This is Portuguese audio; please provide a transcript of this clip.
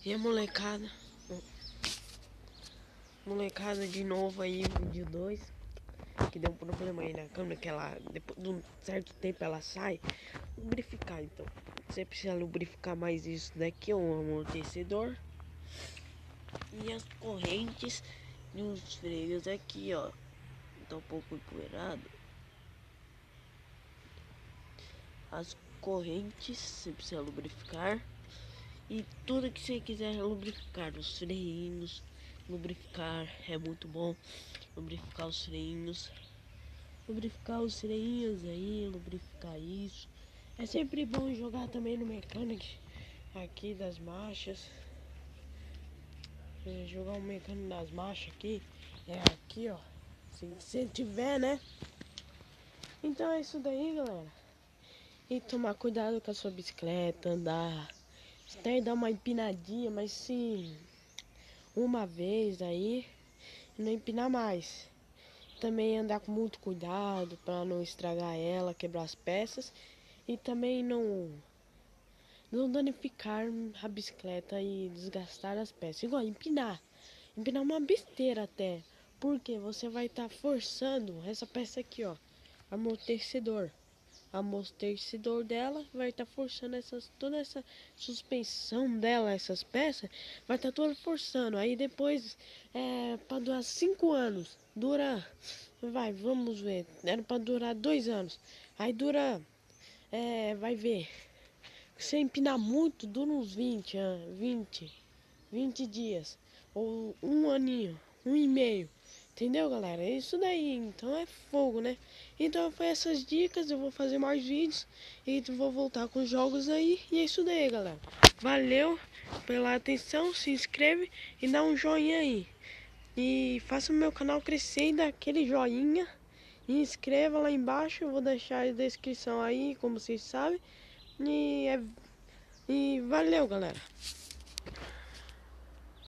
E a molecada de novo aí, vídeo 2, que deu um problema aí na câmera, que ela, depois de um certo tempo ela sai, lubrificar. Então, você precisa lubrificar mais isso daqui, um amortecedor e as correntes e os freios aqui, ó, tá um pouco empoeirado. As correntes você precisa lubrificar. E tudo que você quiser lubrificar, os freios, lubrificar é muito bom. Lubrificar os freios aí, lubrificar isso. É sempre bom jogar também no mecânico aqui das marchas. Jogar o mecânico das marchas aqui, é aqui, ó. Se você tiver, né? Então é isso daí, galera. E tomar cuidado com a sua bicicleta, andar. Até dar uma empinadinha, mas se uma vez aí, não empinar mais. Também andar com muito cuidado para não estragar ela, quebrar as peças. E também não danificar a bicicleta e desgastar as peças. Igual empinar. Empinar é uma besteira até. Porque você vai estar forçando essa peça aqui, ó. Amortecedor. Amortecedor dela vai estar forçando toda essa suspensão dela, essas peças, vai estar toda forçando. Aí depois, para durar 5 anos, vamos ver, era para durar 2 anos. Aí dura, vai ver, se empinar muito, dura uns 20 dias, ou um aninho, 1 e meio. Entendeu, galera? É isso daí, então é fogo, né? Então foi essas dicas, eu vou fazer mais vídeos e vou voltar com os jogos aí. E é isso daí, galera. Valeu pela atenção, se inscreve e dá um joinha aí. E faça o meu canal crescer e dá aquele joinha. E inscreva lá embaixo, eu vou deixar a descrição aí, como vocês sabem. E valeu, galera.